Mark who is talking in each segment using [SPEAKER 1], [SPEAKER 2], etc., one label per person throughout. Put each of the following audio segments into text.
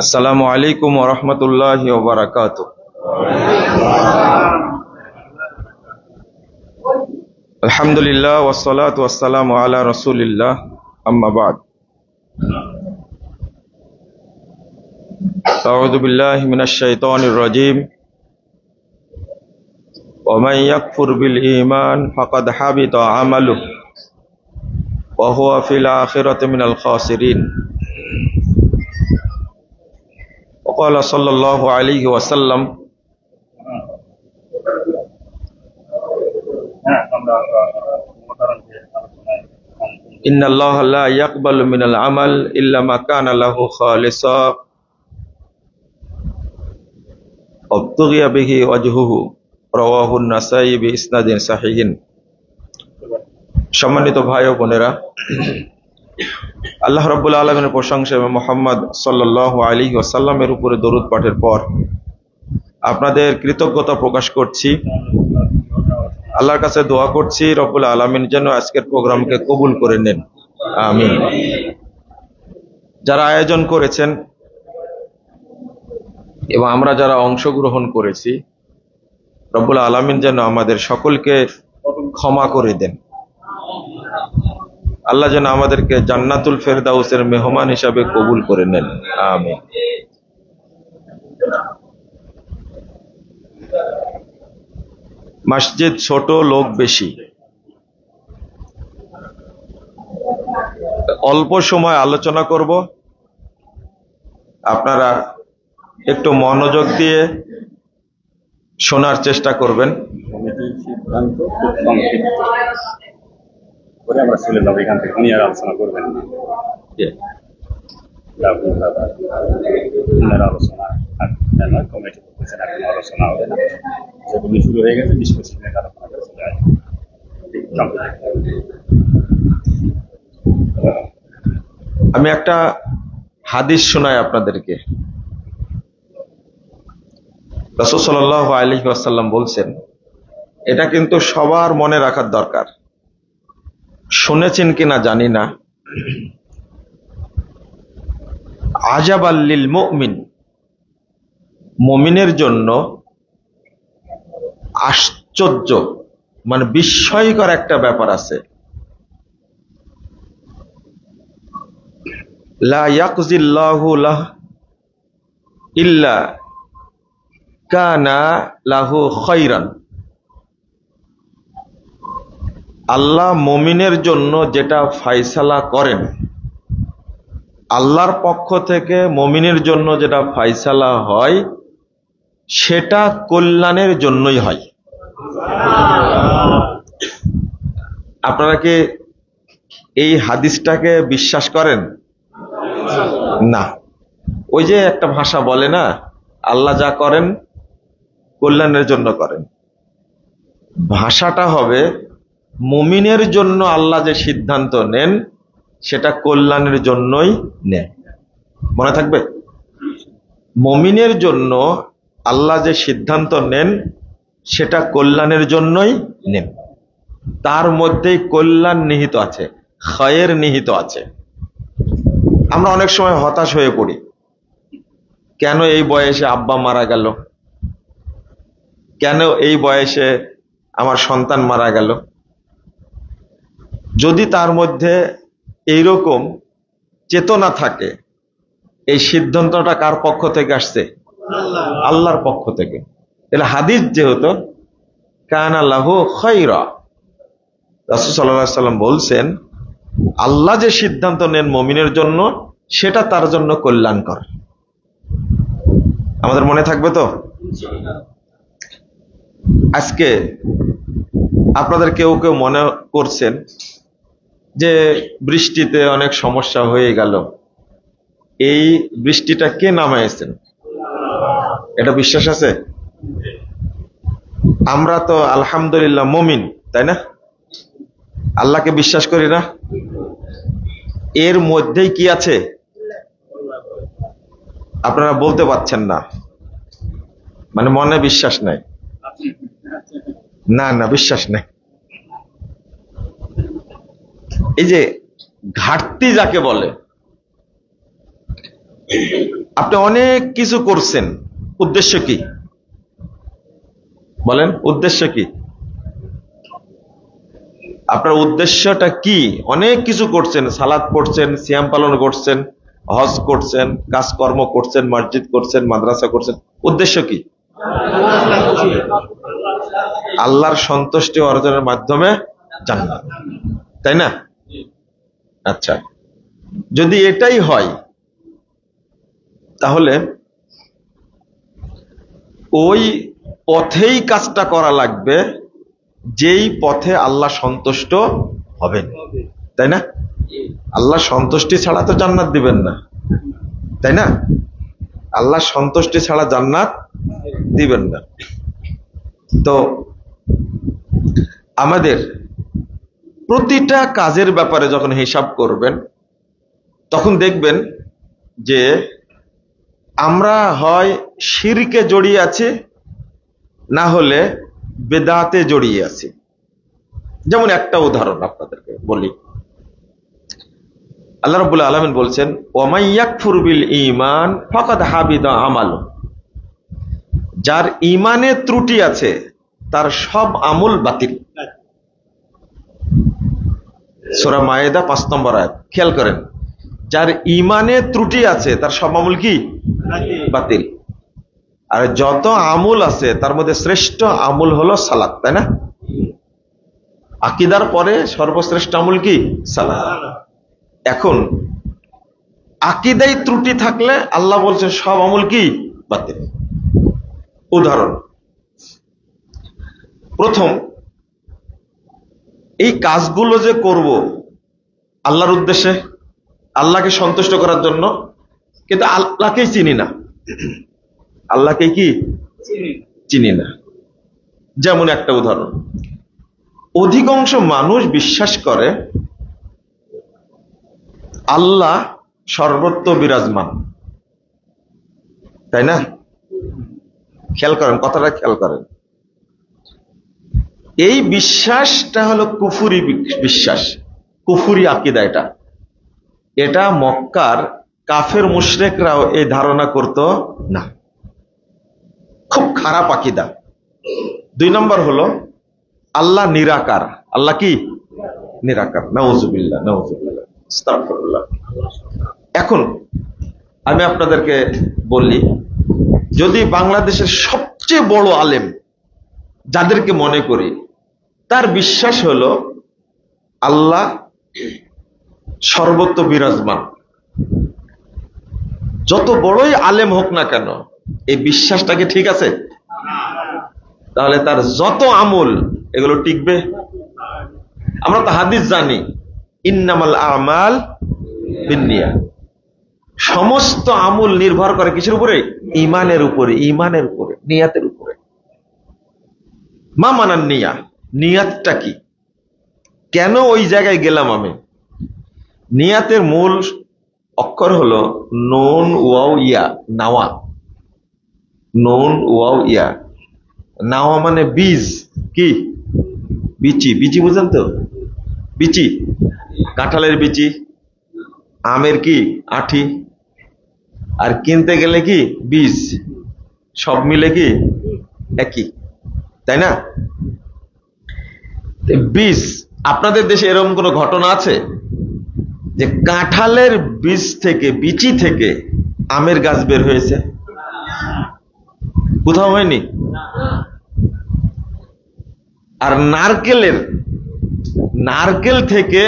[SPEAKER 1] আসসালামু আলাইকুম ওয়া রাহমাতুল্লাহি ওয়া বারাকাতুহু। আলহামদুলিল্লাহ ওয়াসসালাতু ওয়াসসালামু আলা রাসূলিল্লাহ, আম্মা বা'দ। আউযু বিল্লাহি মিনাশ শাইতানির রাজীম। ওয়া মান ইয়াকফুর বিল ঈমান ফাকাদ হাবিতা আমালুহু ওয়া হুয়া ফিল আখিরাতি মিনাল খাসিরিন। وقال صلى الله عليه وسلم إن الله لا يقبل من العمل إلا ما كان له خالصا وابتغي به وجهه رواه النسائي بإسناد صحيح। সম্মানিত ভাই ও বোনেরা, আল্লাহ রাব্বুল আলামিনের প্রশংসা এবং মুহাম্মদ সাল্লাল্লাহু আলাইহি ওয়াসাল্লামের উপরে দরুদ পাঠের পর আপনাদের কৃতজ্ঞতা প্রকাশ করছি। আল্লাহর কাছে দোয়া করছি রব্বুল আলামিন যেন আজকের প্রোগ্রামকে কবুল করে নেন, আমিন। যারা আয়োজন করেছেন এবং আমরা যারা অংশগ্রহণ করেছি, রব্বুল আলামিন যেন আমাদের সকলকে ক্ষমা করে দেন। আল্লাহ যেন আমাদেরকে জান্নাতুল ফেরদাউসের মেহমান হিসাবে কবুল করে নেন, আমিন। মসজিদ ছোট, লোক বেশি, অল্প সময় আলোচনা করব। আপনারা একটু মনোযোগ দিয়ে শোনার চেষ্টা করবেন।
[SPEAKER 2] আমরা চলে যাবো এখান থেকে, উনি আর আলোচনা করবেন না। আলোচনা কমিটি করতেছেন, এখন আলোচনা হবে না, যেগুলি শুরু হয়ে গেছে 20-25 মিনিট আলোচনা করে চলে আসবে।
[SPEAKER 1] আমি একটা হাদিস শোনাই আপনাদেরকে। রাসূল সাল্লাল্লাহু আলাইহি ওয়াসাল্লাম বলছেন, এটা কিন্তু সবার মনে রাখার দরকার। শুনেছেন কিনা জানি না। আজাবাল লিল মুমিন, মুমিনের জন্য আশ্চর্য মানে বিস্ময়কর একটা ব্যাপার আছে। লা ইয়াকজিল্লাহু লাহ ইল্লা কানা লাহু খায়রান। আল্লাহ মুমিনের জন্য যেটা ফায়সালা করেন, আল্লাহর পক্ষ থেকে মুমিনের জন্য যেটা ফায়সালা হয় সেটা কল্যাণের জন্যই হয়। আপনারা কি এই হাদিসটাকে বিশ্বাস করেন? না। ওই যে একটা ভাষা বলে না, আল্লাহ যা করেন কল্যাণের জন্য করেন। ভাষাটা হবে মুমিনের জন্য আল্লাহ যে সিদ্ধান্ত নেন সেটা কল্যাণের জন্যই নেন। মনে থাকবে, মুমিনের জন্য আল্লাহ যে সিদ্ধান্ত নেন সেটা কল্যাণের জন্যই নেন। তার মধ্যেই কল্যাণ নিহিত আছে, খায়ের নিহিত আছে। আমরা অনেক সময় হতাশ হয়ে পড়ি, কেন এই বয়সে আব্বা মারা গেল, কেন এই বয়সে আমার সন্তান মারা গেল। যদি তার মধ্যে এইরকম চেতনা থাকে, এই সিদ্ধান্তটা কার পক্ষ থেকে আসছে? আল্লাহর পক্ষ থেকে। তাহলে হাদিস যেহেতু কানা লাহু খায়রা, রাসূল সাল্লাল্লাহু আলাইহি ওয়াসাল্লাম বলছেন আল্লাহ যে সিদ্ধান্ত নেন মুমিনের জন্য সেটা তার জন্য কল্যাণকর। আমাদের মনে থাকবে তো? আজকে আপনাদের কেউ কেউ মনে করছেন যে বৃষ্টিতে অনেক সমস্যা হয়ে গেল, এই বৃষ্টিটা কে নামাইছেন? এটা বিশ্বাস আছে? আমরা তো আলহামদুলিল্লাহ মুমিন, তাই না? আল্লাহকে বিশ্বাস করি না? এর মধ্যেই কি আছে আপনারা বলতে পারছেন না, মানে মনে বিশ্বাস নাই। না না, বিশ্বাস নাই। এই যে ঘাটতি যাকে বলে, আপনি অনেক কিছু করছেন, উদ্দেশ্য কি বলেন? উদ্দেশ্য কি? আপনার উদ্দেশ্যটা কি? অনেক কিছু করছেন, সালাত পড়ছেন, সিয়াম পালন করছেন, হজ করছেন, কাজকর্ম করছেন, মসজিদ করছেন, মাদ্রাসা করছেন, উদ্দেশ্য কি? আল্লাহর সন্তুষ্টি অর্জনের মাধ্যমে জান্নাত, তাই না? আচ্ছা, যদি এটাই হয় তাহলে ওই পথেই কাজটা করা লাগবে যেই পথে আল্লাহ সন্তুষ্ট হবেন, তাই না? আল্লাহ সন্তুষ্টি ছাড়া তো জান্নাত দিবেন না, তাই না? আল্লাহ সন্তুষ্টি ছাড়া জান্নাত দিবেন না। তো আমাদের প্রতিটা কাজের ব্যাপারে যখন হিসাব করবেন তখন দেখবেন যে আমরা হয় শিরকে জড়িয়ে আছি, না হলে বেদাতে জড়িয়ে আছি। যেমন একটা উদাহরণ আপনাদেরকে বলি, আল্লাহ রাব্বুল আলামিন বলছেন, ওয়ামাই ইয়াকফুর বিল ঈমান ফাকাদ হাবিতা আমালু, যার ঈমানে ত্রুটি আছে তার সব আমল বাতিল। সূরা মায়েদা 5 নম্বর আয়াত, খেয়াল করেন, যার ঈমানে ত্রুটি আছে তার সব আমল কি? বাতিল। আর যত আমল আছে তার মধ্যে শ্রেষ্ঠ আমল হলো সালাত, তাই না? আকীদার পরে সর্বশ্রেষ্ঠ আমল কি? সালাত। এখন আকীদায় ত্রুটি থাকলে আল্লাহ বলছেন সব আমল কি? বাতিল। উদাহরণ, প্রথম, এই কাজগুলো যে করব আল্লাহর উদ্দেশ্যে, আল্লাহকে সন্তুষ্ট করার জন্য, কিন্তু আল্লাহকেই চিনি না। আল্লাহকে কি চিনি না। যেমন একটা উদাহরণ, অধিকাংশ মানুষ বিশ্বাস করে আল্লাহ সর্বত্র বিরাজমান, তাই না? খেয়াল করেন, কথাটা খেয়াল করেন। এই বিশ্বাসটা হলো কুফুরি বিশ্বাস, কুফুরি আকীদা। এটা মক্কার কাফের মুশরিকরাও এই ধারণা করত না, খুব খারাপ আকীদা। 2 নম্বর হলো আল্লাহ নিরাকার। আল্লাহ কি? নিরাকার। নাউজুবিল্লাহ, নাউজুবিল্লাহ, আস্তাগফিরুল্লাহ। এখন আমি আপনাদেরকে বলি, যদি বাংলাদেশের সবচেয়ে বড় আলেম যাদেরকে মনে করি, তার বিশ্বাস হলো আল্লাহ সর্বত্র বিরাজমান, যত বড়ই আলেম হোক না কেন, এই বিশ্বাসটা কি ঠিক আছে? তাহলে তার যত আমল এগুলো টিকবে? আমরা তো হাদিস জানি, ইন্নামাল আমাল বিন্নিয়াত, সমস্ত আমল নির্ভর করে কিসের উপরে? ঈমানের উপরে, ঈমানের উপরে, নিয়াতের উপরে। মা মানান নিয়া, নিয়াতটা কি? কেন ওই জায়গায় গেলাম আমি? নিয়াতের মূল অক্ষর হলো নুন ওয়াও ইয়া, নাওয়া। নুন ওয়াও ইয়া, নাওয়া মানে বীজ, কি? বিচি। বিচি বুঝেন তো? বিচি, কাঁঠালের বিচি, আমের কি? আঠি। আর কিনতে গেলে কি? বীজ। সব মিলে কি? একই, তাই না? বীজ। আপনাদের দেশে এরকম কোন ঘটনা আছে যে কাঁঠালের বীজ থেকে, বিচি থেকে আমের গাছ বের হয়েছে? কোথাও হয়নি। আর নারকেল থেকে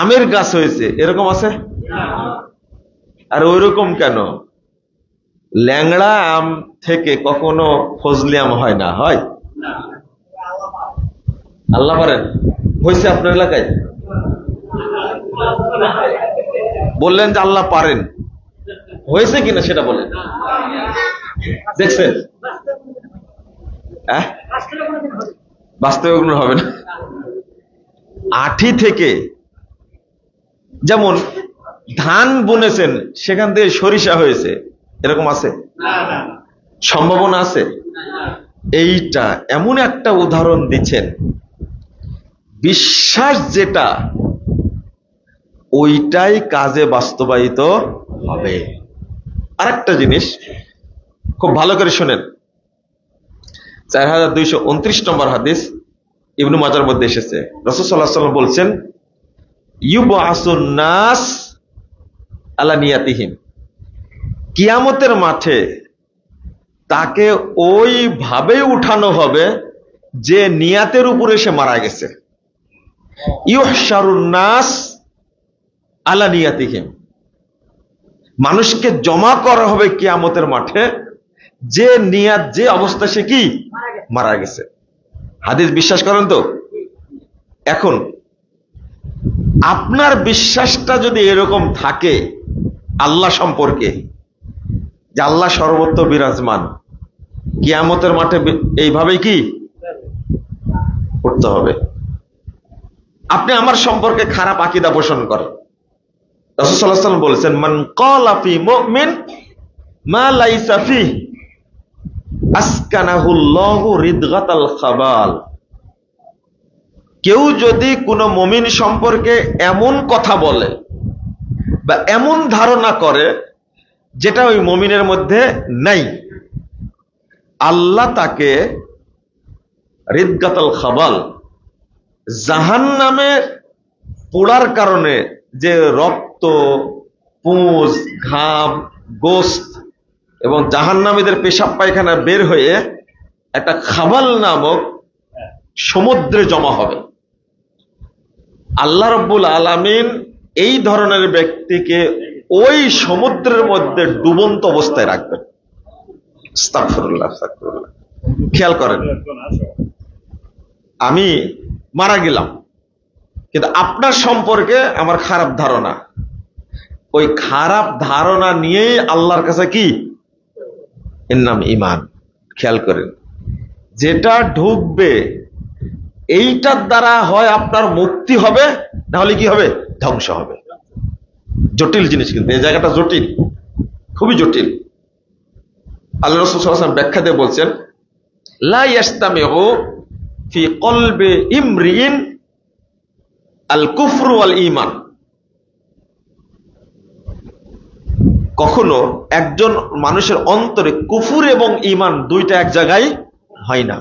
[SPEAKER 1] আমের গাছ হয়েছে, এরকম আছে? আর ওইরকম কেন ল্যাংড়া আম থেকে কখনো ফজলি আম হয় না? হয়? আল্লাহ পারেন। হয়েছে আপনার এলাকায়? বললেন যে আল্লাহ পারেন, হয়েছে কিনা সেটা বলেন। দেখছেন? বাস্তবে ওগুলো হবে না। আঠি থেকে, যেমন ধান বুনেছেন সেখান থেকে সরিষা হয়েছে, এরকম আছে? সম্ভাবনা আছে? এইটা এমন একটা উদাহরণ দিচ্ছেন, বিশ্বাস যেটা ওইটাই কাজে বাস্তবায়িত হবে। আরেকটা জিনিস খুব ভালো করে শুনেন, 4229 নম্বর হাদিস ইবনু মাজার মধ্যে এসেছে। রাসূল সাল্লাল্লাহু আলাইহি ওয়াসাল্লাম বলছেন, ইউবআসুন নাস আলা নিয়াতিহিম, কিয়ামতের মাঠে তাকে ওইভাবে উঠানো হবে যে নিয়াতের উপরে সে মারা গেছে। ইউহশারুন নাস আলা নিয়াতিহিম, মানুষকে জমা করা হবে কিয়ামতের মাঠে যে নিয়াত, যে অবস্থা সে কি মারা গেছে। হাদিস বিশ্বাস করেন তো? এখন আপনার বিশ্বাসটা যদি এরকম থাকে আল্লাহ সম্পর্কে, যে আল্লাহ সর্বত্র বিরাজমান, কিয়ামতের মাঠে এইভাবেই কি করতে হবে। আপনি আমার সম্পর্কে খারাপ আকীদা পোষণ করেন, রাসূল সাল্লাল্লাহু আলাইহি ওয়াসাল্লাম বলেছেন, মান ক্বালা ফি মুমিন মা লাইসা ফিহি আসকানাহুল্লাহু রিদগাতাল খাবাল। কেউ যদি কোনো মুমিন সম্পর্কে এমন কথা বলে বা এমন ধারণা করে যেটা ওই মুমিনের মধ্যে নাই, আল্লাহ তাকে রিদগাতাল খাবাল, জাহান্নামে পোড়ার কারণে যে রক্ত, পুঁজ, ঘাম, গোশত এবং জাহান্নামীদের পেশাব পায়খানা বের হয়ে একটা খাবাল নামক সমুদ্রে জমা হবে। আল্লাহ রাব্বুল আলামিন এই ধরনের ব্যক্তিকে ওই সমুদ্রের মধ্যে ডুবন্ত অবস্থায় রাখবেন। আস্তাগফিরুল্লাহ, আস্তাগফিরুল্লাহ। খেয়াল করেন, আমি মারা গেলাম কিন্তু আপনার সম্পর্কে আমার খারাপ ধারণা, ওই খারাপ ধারণা নিয়েই আল্লাহর কাছে কি এর নাম ঈমান। খেয়াল করেন, যেটা ঢুকবে এইটার দ্বারা হয় আপনার মুক্তি হবে, না হলে কি হবে? ধ্বংস হবে। জটিল জিনিস, কিন্তু এই জায়গাটা জটিল, খুবই জটিল। আল্লাহ রাসূল সাল্লাল্লাহু আলাইহি ওয়াসাল্লাম ব্যাখ্যা দিয়ে বলছেন, লা ইয়াস্তামিউ ফি কলবি ইমরিন আল কুফর ওয়াল ঈমান। কখনো একজন মানুষের অন্তরে কুফর এবং ঈমান দুইটা এক জায়গায় হয় না।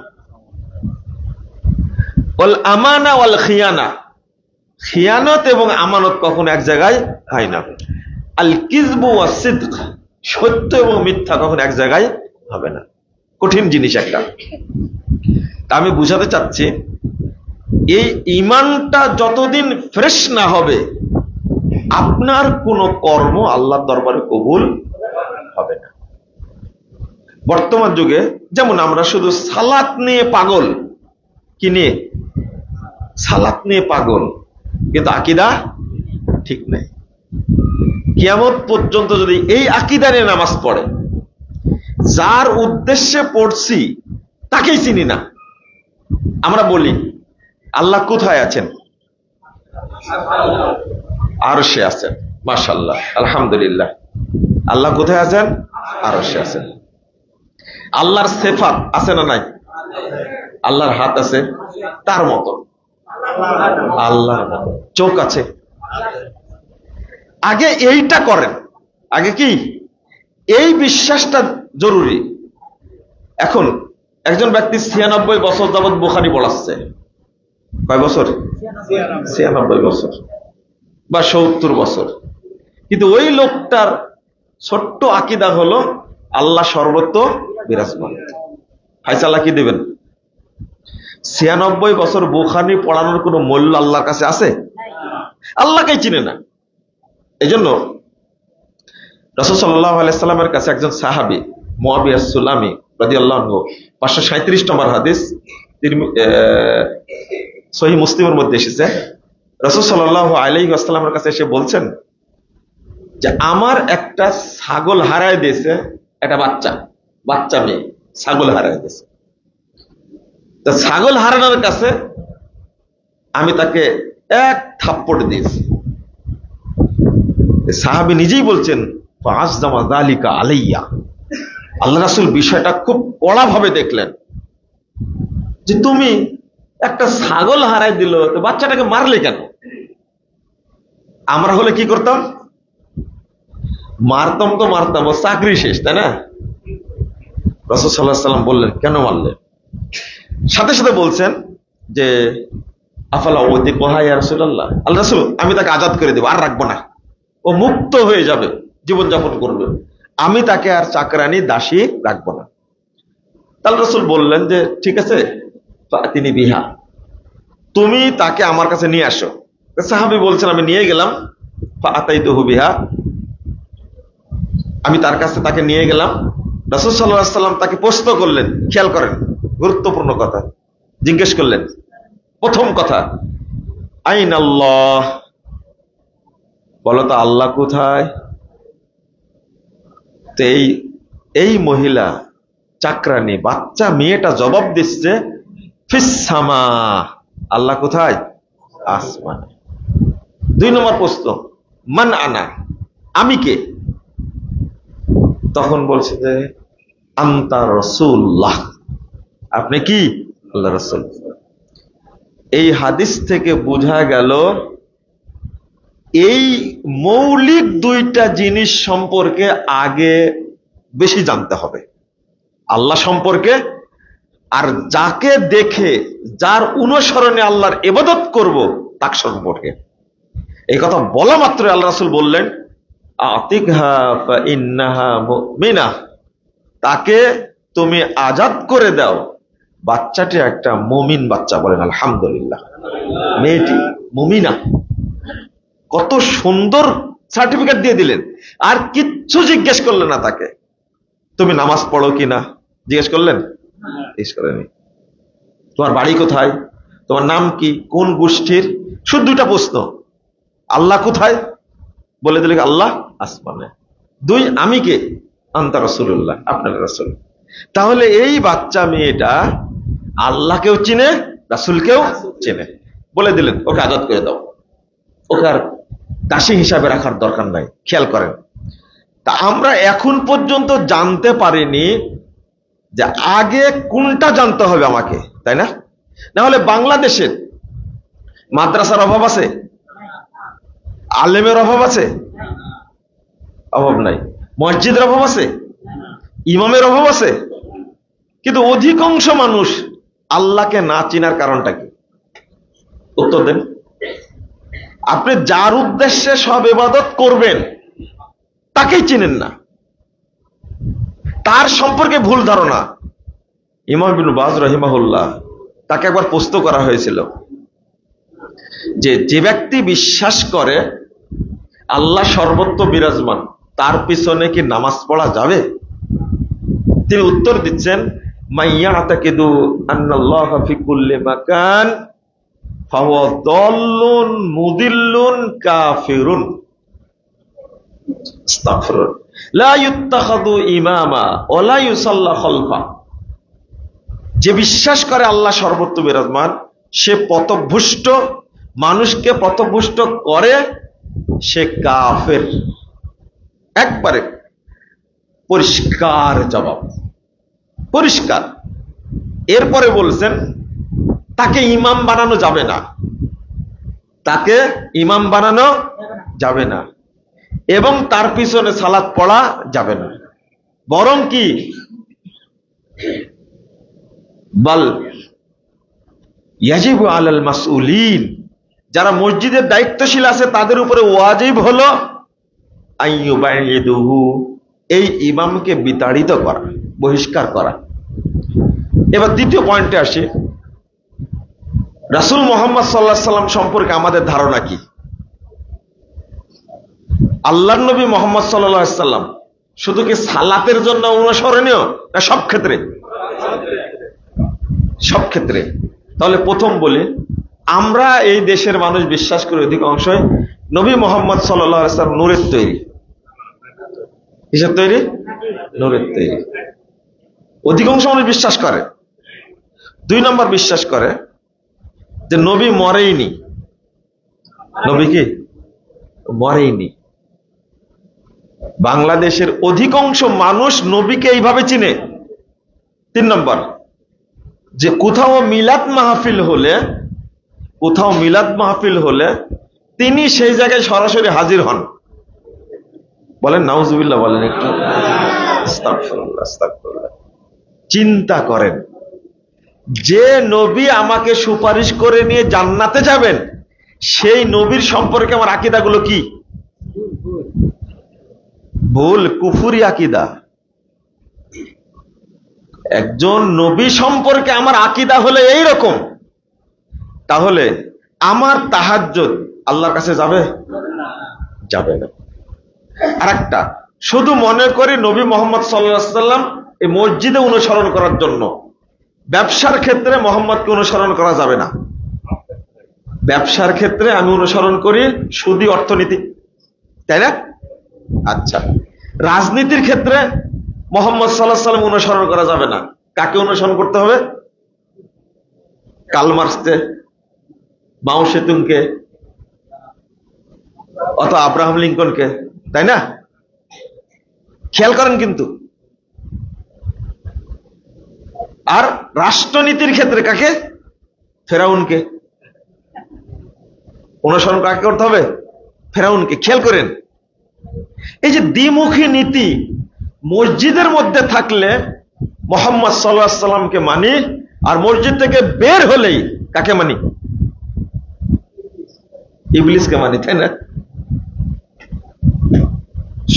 [SPEAKER 1] ওয়াল আমানা ওয়াল খিয়ানা, খিয়ানত এবং আমানত কখনো এক জায়গায় হয় না। আল কিযবু ওয়াস সিদক, সত্য এবং মিথ্যা কখনো এক জায়গায় হবে না। কঠিন জিনিস একটা। তা আমি বুঝাতে চাচ্ছি, এই ঈমানটা যতদিন ফ্রেশ না হবে আপনার কোন কর্ম আল্লাহর দরবারে কবুল হবে না। বর্তমান যুগে যেমন আমরা শুধু সালাত নিয়ে পাগল, কি নিয়ে? সালাত নিয়ে পাগল, কিন্তু আকীদা ঠিক নেই। কিয়ামত পর্যন্ত যদি এই আকীদা নিয়ে নামাজ পড়ে, যার উদ্দেশ্যে পড়ছি তাকেই চিনি না। আমরা বলি আল্লাহ কোথায় আছেন? আরশে আছেন। মাশাআল্লাহ, আলহামদুলিল্লাহ। আল্লাহ কোথায় আছেন? আরশে আছেন। আল্লাহর সিফাত আছে না নাই? আল্লাহর হাত আছে তার মতো, আল্লাহর মতো চোখ আছে। আগে এইটা করেন, আগে কি এই বিশ্বাসটা জরুরি। এখন একজন ব্যক্তি 96 বছর যাবৎ বুখারী পড়াচ্ছে। কয় বছর? 96 বছর বা 70 বছর। কিন্তু ওই লোকটার ছোট্ট আকীদা হলো আল্লাহ সর্বত্র বিরাজমান। ফায়সালা কি দিবেন? 96 বছর বুখারী পড়ানোর কোনো মূল্য আল্লাহর কাছে আছে? আল্লাহকেই চিনে না। এজন্য রাসূল সাল্লাল্লাহু আলাইহি সাল্লামের কাছে একজন সাহাবী মুআবিয়া সুলামি রাদিয়াল্লাহু আনহু, 537 নম্বর হাদিস, সহিহ মুসলিমের মধ্যে এসেছে। রাসূল সাল্লাল্লাহু আলাইহি ওয়াসাল্লামের কাছে এসে বলছেন যে আমার একটা ছাগল হারায় দিয়েছে, একটা বাচ্চা মেয়ে ছাগল হারায় দিয়েছে। তা ছাগল হারানোর কাছে আমি তাকে এক থাপ্পড় দিয়েছি। সাহাবী নিজেই বলছেন, ফাআযযামা যালিকা আলাইয়া। আল্লাহ রাসূল বিষয়টা খুব কড়া ভাবে দেখলেন যে তুমি একটা ছাগল হারাই দিল, তো বাচ্চাটাকে মারলে কেন? আমরা হলে কি করতাম? মারতাম তো মারতাম, ও চাকরি শেষ, তাই না? রাসূল সাল্লাল্লাহু আলাইহি ওয়াসাল্লাম বললেন, কেন মারলে? সাথে সাথে বলছেন যে আফালা উতিকুহা ইয়া রাসূলুল্লাহ, আল্লাহ রাসূল আমি তাকে আজাদ করে দেব, আর রাখবো না, ও মুক্ত হয়ে যাবে, জীবনযাপন করবে, আমি তাকে আর চাকরানি দাসী রাখবো না। তাহলে রাসূল বললেন যে ঠিক আছে, ফাতিনি বিহা, তুমি তাকে আমার কাছে নিয়ে আসো। সাহাবী বলছেন আমি নিয়ে গেলাম, ফাতাইতুহু বিহা, আমি তার কাছে তাকে নিয়ে গেলাম। রাসূল সাল্লাল্লাহু আলাইহি ওয়াসাল্লাম তাকে প্রশ্ন করলেন, খেয়াল করেন গুরুত্বপূর্ণ কথা, জিজ্ঞেস করলেন প্রথম কথা, আইনাল্লাহ, বলো তো আল্লাহ কোথায়? তো এই মহিলা চাকরানি বাচ্চা মেয়েটা জবাব দিচ্ছে ফিস সামা, আল্লাহ কোথায়? আসমানে। 2 নম্বর প্রশ্ন, মান আনা, আমি কে? তখন বলছে যে আনতা রাসূলুল্লাহ, আপনি কি? আল্লাহ রাসূল। এই হাদিস থেকে বোঝা গেল এই মৌলিক 2টা জিনিস সম্পর্কে আগে বেশি জানতে হবে, আল্লাহ সম্পর্কে, আর যাকে দেখে যার অনুসরণে আল্লাহর ইবাদত করব তার সম্পর্কে। এই কথা বলা মাত্র আল্লাহ রাসূল বললেন আতিকহা ফাইন্নাহা মুমিনা, তাকে তুমি আজাদ করে দাও, বাচ্চাটি একটা মুমিন বাচ্চা। বলেন আলহামদুলিল্লাহ। মেয়েটি মুমিনা, কত সুন্দর সার্টিফিকেট দিয়ে দিলেন, আর কিচ্ছু জিজ্ঞেস করলেন না তাকে, তুমি নামাজ পড়ো কিনা জিজ্ঞেস করলেন? জিজ্ঞেস করেনি। তোমার বাড়ি কোথায়, তোমার নাম কি, কোন গোষ্ঠীর? শুধু 2টা প্রশ্ন, আল্লাহ কোথায়? বলে দিলে আল্লাহ আসমানে। 2, আমি কে? আনতা রাসূলুল্লাহ, আপনার রাসূল। তাহলে এই বাচ্চা মেয়েটা আল্লাহকেও চিনে, রাসূলকেও চেনে। বলে দিলেন ওকে আজাদ করে দাও, ওকে আর দাসী হিসাবে রাখার দরকার নাই। খেয়াল করেন, তা আমরা এখন পর্যন্ত জানতে পারিনি যে আগে কোনটা জানতে হবে আমাকে, তাই না? না হলে বাংলাদেশের মাদ্রাসার অভাব আছে, আলেমের অভাব আছে? অভাব নাই। মসজিদের অভাব আছে, ইমামের অভাব আছে, কিন্তু অধিকাংশ মানুষ আল্লাহকে না চিনার কারণটা কি? উত্তর দেন। আপনি যার উদ্দেশ্যে সব ইবাদত করবেন তাকেই চিনেন না, তার সম্পর্কে ভুল ধারণা। ইমাম ইবনে বাজ রাহিমাহুল্লাহ, তাকে একবার প্রশ্ন করা হয়েছিল যে ব্যক্তি বিশ্বাস করে আল্লাহ সর্বত্র বিরাজমান, তার পিছনে কি নামাজ পড়া যাবে? তিনি উত্তর দিচ্ছেন মাইয়াতাকিদু আন্নাল্লাহা ফি কুল্লি মাকান ফাহুয়া দাল্লুন মুদিল্লুন কাফিরুন। আস্তাগফিরুল্লাহ। লা ইত্তাখাযু ইমামা ওয়া লা ইউসাল্লা খালফা। যে বিশ্বাস করে আল্লাহ সর্বত্র বিরাজমান সে পথভ্রষ্ট, মানুষকে পথভ্রষ্ট করে, সে কাফের। একবারে পরিষ্কার জবাব, পরিষ্কার। এরপরে বলছেন তাকে ইমাম বানানো যাবে না, তাকে ইমাম বানানো যাবে না, এবং তার পিছনে সালাত পড়া যাবে না। বরং কি বল ইয়াজিবু আলাল মাসউলিন, যারা মসজিদের দায়িত্বশীল আছে তাদের উপরে ওয়াজিব হলো আইয়ুবাইদুহু, এই ইমামকে বিতাড়িত করা, বহিষ্কার করা। এবার দ্বিতীয় পয়েন্টে আসি, রাসূল মুহাম্মদ সাল্লাল্লাহু আলাইহি সাল্লাম সম্পর্কে আমাদের ধারণা কি? আল্লাহর নবী মুহাম্মদ সাল্লাল্লাহু আলাইহি সাল্লাম শুধু কি সালাতের জন্য অনুসরণীয়, না সব ক্ষেত্রে? সব ক্ষেত্রে। তাহলে প্রথম বলি, আমরা এই দেশের মানুষ বিশ্বাস করি অধিকাংশ নবী মুহাম্মদ সাল্লাল্লাহু আলাইহি সাল্লাম নূরের তৈরি। কিসের তৈরি? নূরের তৈরি। অধিকাংশ মানুষ বিশ্বাস করে। 2 নম্বর বিশ্বাস করে যে নবী মরেইনি। নবী কি মরেইনি। বাংলাদেশের অধিকাংশ মানুষ নবীকে এইভাবে চিনে। 3 নম্বর, যে কোথাও মিলাদ মাহফিল হলে তিনি সেই জায়গায় সরাসরি হাজির হন। বলেন নাউজুবিল্লাহ, বলেন একটু আস্তাগফিরুল্লাহ, আস্তাগফিরুল্লাহ। চিন্তা করেন, যে নবী আমাকে সুপারিশ করে নিয়ে জান্নাতে যাবেন, সেই নবীর সম্পর্কে আমার আকীদাগুলো কি? ভুল, কুফরি আকীদা। একজন নবী সম্পর্কে আমার আকীদা হলে এইরকম, তাহলে আমার তাহাজ্জুদ আল্লাহর কাছে যাবে? যাবে না। আরেকটা, শুধু মনে করি নবী মুহাম্মদ সাল্লাল্লাহু আলাইহি ওয়াসাল্লাম এই মসজিদে অনুসরণ করার জন্য, ব্যবসার ক্ষেত্রে মুহাম্মদকে অনুসরণ করা যাবে না। ব্যবসার ক্ষেত্রে আমি অনুসরণ করি সুদী অর্থনীতি, তাই না? আচ্ছা, রাজনীতির ক্ষেত্রে মুহাম্মদ সাল্লাল্লাহু আলাইহি ওয়াসাল্লাম অনুসরণ করা যাবে না। কাকে অনুসরণ করতে হবে? কার্ল মার্ক্সকে, মাও সেতুংকে, অথবা আব্রাহাম লিঙ্কনকে, তাই না? খেয়াল করেন কিন্তু। আর রাষ্ট্রনীতির ক্ষেত্রে কাকে? ফেরাউনকে অনুসরণ কাকে করতে হবে? ফেরাউনকে। খেয়াল করেন, এই যে দ্বিমুখী নীতি মসজিদের মধ্যে থাকলে মুহাম্মদ সাল্লাল্লাহু আলাইহি ওয়াসাল্লামকে মানি, আর মসজিদ থেকে বের হলেই কাকে মানি? ইবলিসকে মানি, তাই না?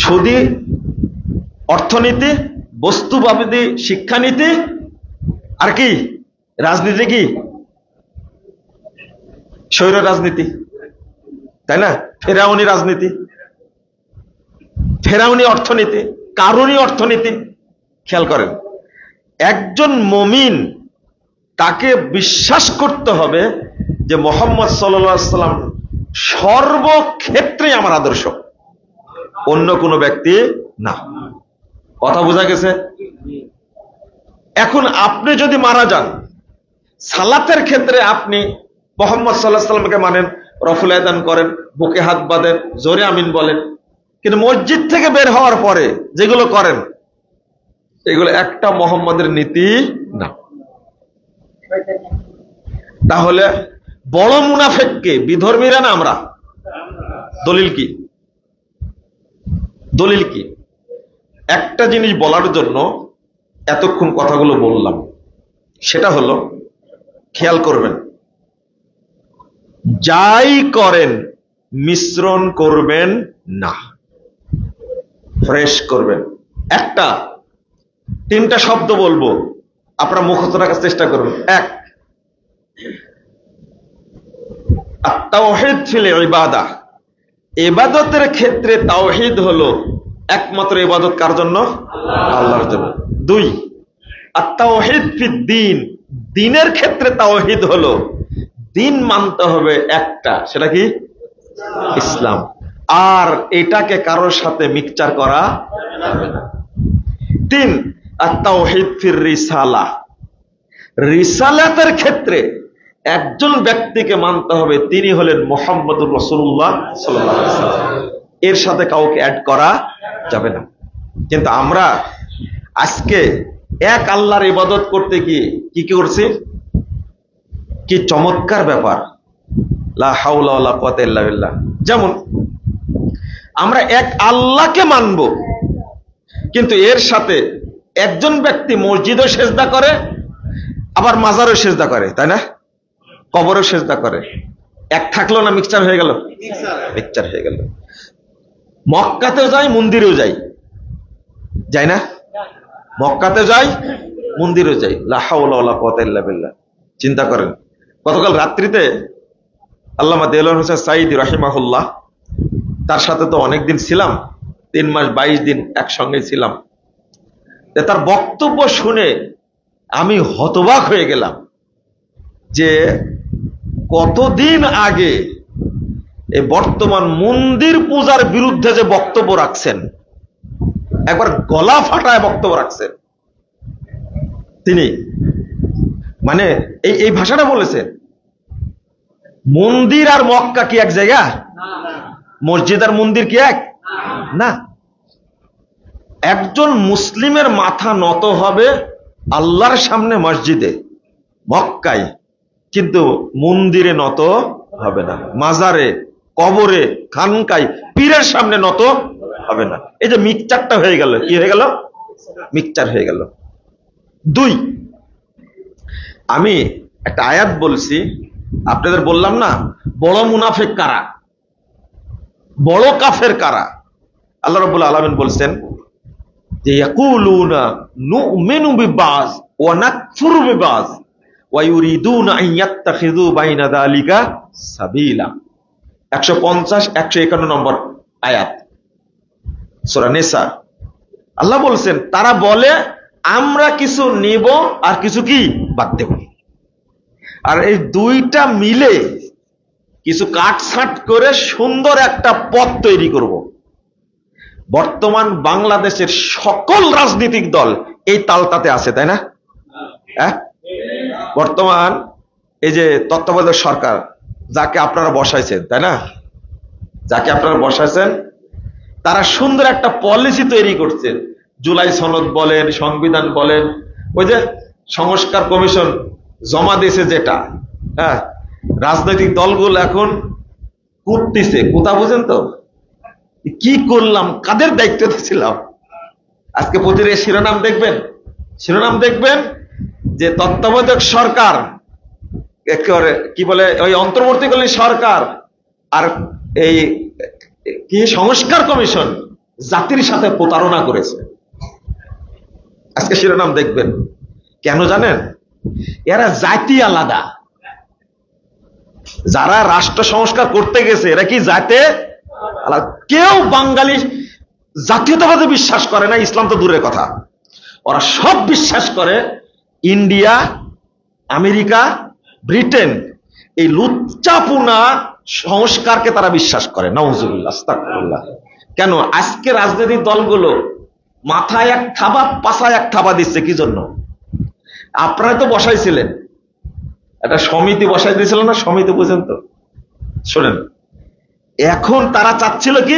[SPEAKER 1] সুদী অর্থনীতি, বস্তুবাদী শিক্ষানীতি, আর কি রাজনীতি, কি স্বৈর রাজনীতি, তাই না? ফেরাউনি রাজনীতি, ফেরাউনি অর্থনীতি, কারুনি অর্থনীতি। খেয়াল করেন, একজন মুমিন তাকে বিশ্বাস করতে হবে যে মুহাম্মদ সাল্লাল্লাহু আলাইহি ওয়াসাল্লাম সর্বক্ষেত্রে আমার আদর্শ, অন্য কোনো ব্যক্তি না। কথা বোঝা গেছে? এখন আপনি যদি মারা যান, সালাতের ক্ষেত্রে আপনি মুহাম্মদ সাল্লাল্লাহু আলাইহি ওয়াসাল্লামকে মানেন, রফুল আযান করেন, বুকে হাত বাঁধেন, জোরে আমিন বলেন, কিন্তু মসজিদ থেকে বের হওয়ার পরে যেগুলো করেন এগুলো একটা মুহাম্মদের নীতি না। তাহলে বড় মুনাফিককে? বিধর্মীরা না আমরা? দলিল কি? দলিল কি? একটা জিনিস বলার জন্য এতক্ষণ কথাগুলো বললাম, সেটা হলো, খেয়াল করবেন, যাই করেন মিশ্রণ করবেন না, ফ্রেশ করবেন। একটা তিনটা শব্দ বলবো, আপনারা মুখস্থ রাখার চেষ্টা করবেন। এক, আত-তাওহীদ ফিল ইবাদাহ, ইবাদতের ক্ষেত্রে তাওহীদ হলো একমাত্র ইবাদত কার জন্য? আল্লাহর জন্য। দুই, আত-তাওহীদ ফিদ দ্বীন, দ্বীনের ক্ষেত্রে তাওহীদ হলো দ্বীন মানতে হবে একটা, সেটা কি? ইসলাম। আর এটাকে কারোর সাথে মিক্সচার করা যাবে না। তিন, আত-তাওহীদ ফির রিসালাহ, রিসালাতের ক্ষেত্রে একজন ব্যক্তিকে মানতে হবে, তিনি হলেন মুহাম্মদুর রাসূলুল্লাহ সাল্লাল্লাহু আলাইহি ওয়াসাল্লাম, এর সাথে কাউকে অ্যাড করা যাবে না। কিন্তু আমরা আজকে এক আল্লাহর ইবাদত করতে গিয়ে কি কি করছি? কি চমৎকার ব্যাপার, লা হাওলা ওয়ালা কুওয়াতা ইল্লা বিল্লাহ। যেমন আমরা এক আল্লাহকে মানব, কিন্তু এর সাথে একজন ব্যক্তি মসজিদও সেজদা করে, আবার মাজারও সেজদা করে, তাই না? কবরও সেজদা করে। এক থাকলো না মিক্সচার হয়ে গেল? মিক্সচার হয়ে গেল। মক্কাতেও যাই, মন্দিরেও যাই, যাই না? মক্কাতে যাই, মন্দিরেও যাই, লা হাওলা ওয়ালা কুওয়াতা ইল্লা বিল্লাহ। চিন্তা করেন, গতকাল রাত্রিতে আল্লামা দেলোয়ার হোসেন সাঈদী রাহিমাহুল্লাহ, তার সাথে তো অনেকদিন ছিলাম, 3 মাস 22 দিন একসঙ্গে ছিলাম। তার বক্তব্য শুনে আমি হতবাক হয়ে গেলাম যে কতদিন আগে এই বর্তমান মন্দির পূজার বিরুদ্ধে যে বক্তব্য রাখছেন, একবার গলা ফাটায় বক্তব্য রাখছেন তিনি। মানে এই ভাষাটা বলেছেন, মন্দির আর মক্কা কি এক জায়গা? মসজিদ আর মন্দির কি এক না? একজন মুসলিমের মাথা নত হবে আল্লাহর সামনে মসজিদে, মক্কায়, কিন্তু মন্দিরে নত হবে না, মাজারে, কবরে, খানকায়, পীরের সামনে নত হবে না। এই যে মিক্সচারটা হয়ে গেল, কি হয়ে গেল? মিক্সচার হয়ে গেল। 2, আমি একটা আয়াত বলছি, আপনাদের বললাম না বড় মুনাফিক কারা, বড় কাফের কারা। আল্লাহ রাব্বুল আলামিন বলছেন যে ইয়াকুলুনা নুমিনু বিবাজ ওয়া নাকফুরু বিবাজ ওয়া ইউরিদুনা আন ইয়াত্তাখিযু বাইনা যালিকা সাবিলা। 150 151 নম্বর আয়াত সূরা নিসা। আল্লাহ বলছেন তারা বলে আমরা কিছু নিব আর কিছু কি বাদ দেব, আর এই দুইটা মিলে কিছু কাটছাট করে সুন্দর একটা পথ তৈরি করব। বর্তমান বাংলাদেশের সকল রাজনৈতিক দল এই তালটাতে আছে, তাই না? হ্যাঁ, বর্তমান এই যে তত্ত্বাবধায়ক সরকার যাকে আপনারা বসাইছেন, তাই না, যাকে আপনারা বসাইছেন, তারা সুন্দর একটা পলিসি তৈরি করছেন। জুলাই সনদ বলেন, সংবিধান বলেন, ওই যে সংস্কার কমিশন জমা দিয়েছে যেটা, হ্যাঁ, রাজনৈতিক দলগুলো এখন করতেছে। কোথা বুঝেন তো কি করলাম, কাদের দায়িত্ব ছিলাম। আজকে প্রতিদিন শিরোনাম দেখবেন যে তত্ত্বাবধায়ক সরকার, কি বলে ওই অন্তর্বর্তীকালীন সরকার আর এই কি সংস্কার কমিশন জাতির সাথে প্রতারণা করেছে। আজকে শিরোনাম দেখবেন, কেন জানেন? এরা জাতি আলাদা, যারা রাষ্ট্র সংস্কার করতে গেছে এরা কি জাতে আলাদা। কেউ বাঙালি জাতীয়তাবাদে বিশ্বাস করে না, ইসলাম তো দূরের কথা। ওরা সব বিশ্বাস করে ইন্ডিয়া, আমেরিকা, ব্রিটেন, এই লুচ্চাপুনা সংস্কারকে তারা বিশ্বাস করে। নাউজুবিল্লাহ, আস্তাগফিরুল্লাহ। কেন? আজকে রাজনৈতিক দলগুলো মাথায় এক থাবা পাছায় এক থাবা দিচ্ছে, কি জন্য? আপনারা তো বসাইছিলেন, একটা সমিতি বসাই দিয়েছিল না, সমিতি বুঝেন তো? শোনেন, এখন তারা চাচ্ছিল কি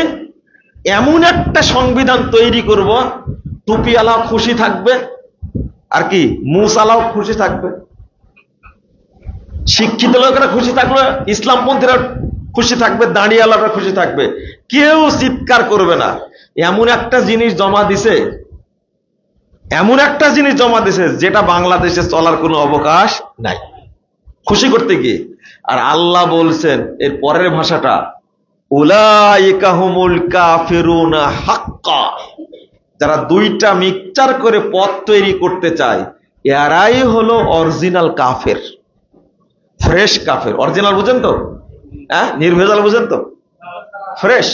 [SPEAKER 1] এমন একটা সংবিধান তৈরি করব, টুপিওয়ালাও খুশি থাকবে আর কি মুসালাও খুশি থাকবে, শিক্ষিত লোকেরা খুশি থাকবে, ইসলামপন্থীরা খুশি থাকবে, দাঁড়িয়ালারা খুশি থাকবে, কেউ চিৎকার করবে না। এমন একটা জিনিস জমা দিছে, যেটা বাংলাদেশে চলার কোনো অবকাশ নাই, খুশি করতে গিয়ে। আর আল্লাহ বলছেন এর পরের ভাষাটা, উলাইকা হুমুল কাফিরুনা হাক্কা। যারা দুইটা মিক্সচার করে পথ তৈরি করতে চায় এরাই হলো অরিজিনাল কাফের, ফ্রেশ কাফের। অরিজিনাল বুঝেন তো? হ্যাঁ, নির্ভেজাল বুঝেন তো? ফ্রেশ,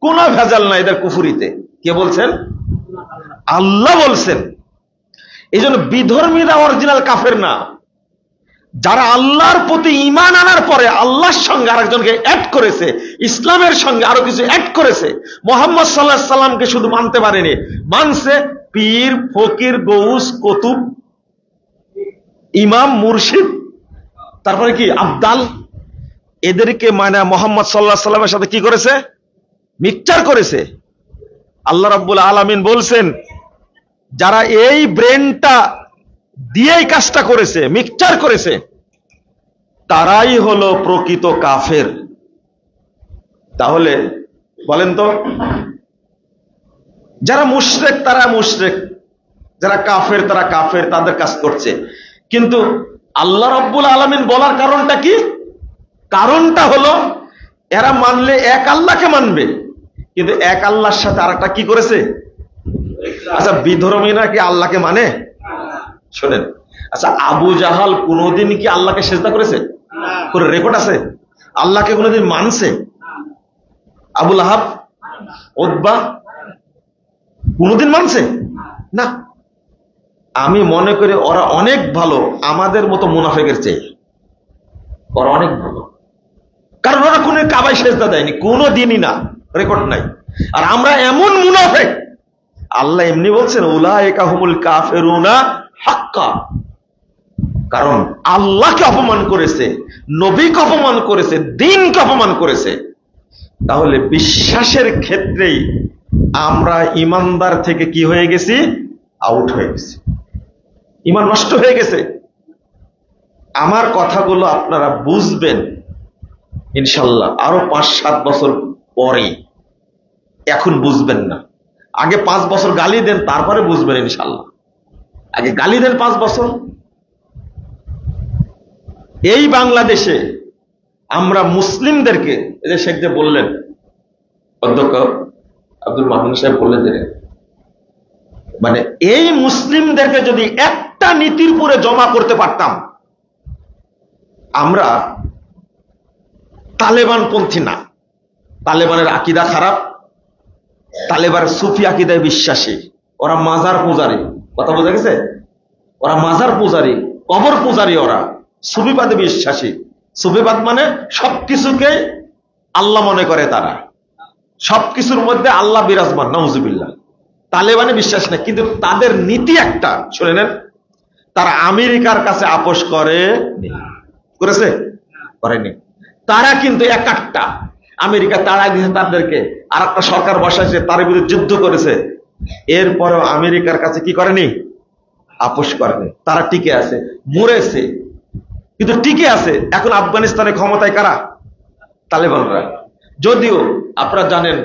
[SPEAKER 1] কোন ভেজাল নাই এদের কুফুরিতে। কে বলছেন? আল্লাহ বলছেন। এই জন্য বিধর্মীরা অরিজিনাল কাফের না। যারা আল্লাহর প্রতি ঈমান আনার পরে আল্লাহর সঙ্গে আরেকজনকে অ্যাড করেছে, ইসলামের সঙ্গে আরো কিছু অ্যাড করেছে, মুহাম্মদ সাল্লাল্লাহু আলাইহি সাল্লামকে শুধু মানতে পারেনি, মানছে পীর, ফকির, গৌস, কুতুব, ইমাম, মুর্শিদ, তারপরে কি আবদাল, এদেরকে মানে মুহাম্মদ সাল্লাল্লাহু আলাইহি সাল্লামের সাথে কি করেছে? মিক্সচার করেছে। আল্লাহ রাব্বুল আলামিন বলছেন যারা এই ব্রেনটা দিয়েই কাজটা করেছে, মিক্সচার করেছে, তারাই হলো প্রকৃত কাফের। তাহলে বলেন তো, যারা মুশরিক তারা মুশরিক, যারা কাফের তারা কাফের, তাদের কাজ করছে। কিন্তু আল্লাহ রাব্বুল আলামিন বলার কারণটা কি? কারণটা হলো এরা মানলে এক আল্লাহকে মানবে, কিন্তু এক আল্লাহর সাথে আরেকটা কি করেছে? আচ্ছা, বিধর্মীরা কি আল্লাহকে মানে? শোনেন, আচ্ছা, আবু জাহাল কোনদিন কি আল্লাহকে সেজদা করেছে? কোন রেকর্ড আছে? আল্লাহকে কোনদিন মানছে? আবু লাহাব, উতবা কোনদিন মানছে না। আমি মনে করি ওরা অনেক ভালো আমাদের মতো মুনাফিকের চেয়ে, ওরা অনেক ভালো। কারণ ওরা কোন কাবায় সেজদা দেয়নি, কোনদিনই না, রেকর্ড নাই। আর আমরা এমন মুনাফিক, আল্লাহ এমনি বলছেন উলাইকা হুমুল কাফিরুনা হাক্কা। কারণ আল্লাহকে অপমান করেছে, নবীকে অপমান করেছে, দ্বীনকে অপমান করেছে। তাহলে বিশ্বাসের ক্ষেত্রেই আমরা ইমানদার থেকে কি হয়ে গেছি? আউট হয়ে গেছি, ঈমান নষ্ট হয়ে গেছে। আমার কথাগুলো আপনারা বুঝবেন, ইনশাল্লাহ আরো 5-7 বছর পরে। এখন বুঝবেন না, আগে 5 বছর গালি দেন, তারপরে বুঝবেন ইনশাল্লাহ। আগে গালি দেন 5 বছর। এই বাংলাদেশে আমরা মুসলিমদেরকে, এই যে শেখ যে বললেন, অধ্যক্ষ আব্দুল মামুন সাহেব বললেন যে মানে এই মুসলিমদেরকে যদি একটা নীতির উপরে জমা করতে পারতাম, আমরা তালেবান পন্থী না। তালেবানের আকিদা খারাপ, তালেবানের সুফি আকিদায় বিশ্বাসী, ওরা মাজার পূজারী। কথা বোঝা গেছে? ওরা মাজার পূজারী, কবর পূজারী, ওরা সুফিবাদে বিশ্বাসী। সুফিবাদ মানে সবকিছুকে আল্লাহ মনে করে, তারা সবকিছুর মধ্যে আল্লাহ বিরাজমান, নাউজুবিল্লাহ। তালেবানে বিশ্বাস না, কিন্তু তাদের নীতি একটা, শুনে নেন, তারা আমেরিকার কাছে আপোষ করেছে? করেনি। তারা কিন্তু একটা আমেরিকা তাড়াই দিয়েছে তাদেরকে, আর একটা সরকার বসাইছে, তার বিরুদ্ধে যুদ্ধ করেছে, এরপরেও আমেরিকার কাছে কি করেনি? আপোষ করেনি। তারা টিকে আছে, মরেছে কিন্তু টিকে আছে। এখন আফগানিস্তানে ক্ষমতায় কারা? তালেবানরা। যদিও আপনারা জানেন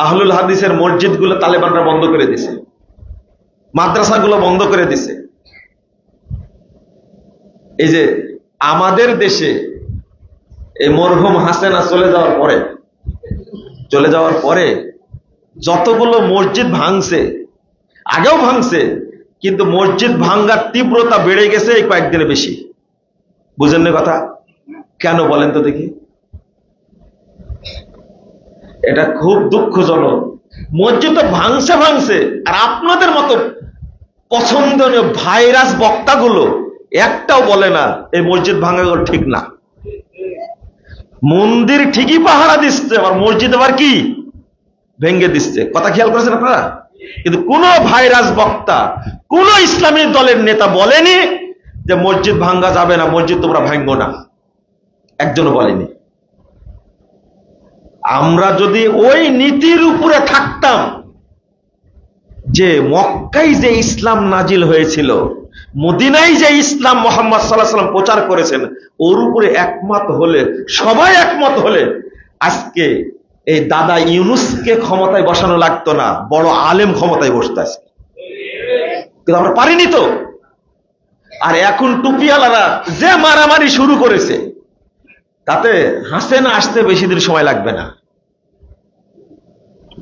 [SPEAKER 1] আহলুল হাদিসের মসজিদগুলো তালেবানরা বন্ধ করে দিছে, মাদ্রাসাগুলো বন্ধ করে দিছে। এই যে আমাদের দেশে এই মরহুম হাসেনা চলে যাওয়ার পরে যতগুলো মসজিদ ভাঙছে, আগেও ভাঙছে, কিন্তু মসজিদ ভাঙ্গার তীব্রতা বেড়ে গেছে এই কয়েকদিনে বেশি। বুঝেন না কথা? কেন বলেন তো দেখি? এটা খুব দুঃখজনক। মসজিদ তো ভাঙছে, আর আপনাদের মতো পছন্দনীয় ভাইরাস বক্তাগুলো একটাও বলে না এই মসজিদ ভাঙাগুলো ঠিক না। মন্দির ঠিকই পাহারা দিচ্ছে, আবার মসজিদ আবার কি ভেঙ্গে দিচ্ছে। কথা খেয়াল করেছেন আপনারা? কিন্তু কোন ভাইরাস বক্তা, কোন ইসলামী দলের নেতা বলেনি যে মসজিদ ভাঙ্গা যাবে না, মসজিদ তোমরা ভাঙ্গো না, একজনও বলেনি। আমরা যদি ওই নীতির উপরে থাকতাম যে মক্কায় যে ইসলাম নাজিল হয়েছিল, মদিনায় যে ইসলাম মুহাম্মদ সাল্লাল্লাহু আলাইহি ওয়াসাল্লাম প্রচার করেছেন, ওর উপরে একমত হলে, সবাই একমত হলে, আজকে এই দাদা ইউনুসকে ক্ষমতায় বসানো লাগতো না, বড় আলেম ক্ষমতায় বসতে আসে। কিন্তু আমরা পারিনি তো। আর এখন টুপিওয়ালারা যে মারামারি শুরু করেছে, তাতে হাসেনা আসতে বেশি দিন সময় লাগবে না।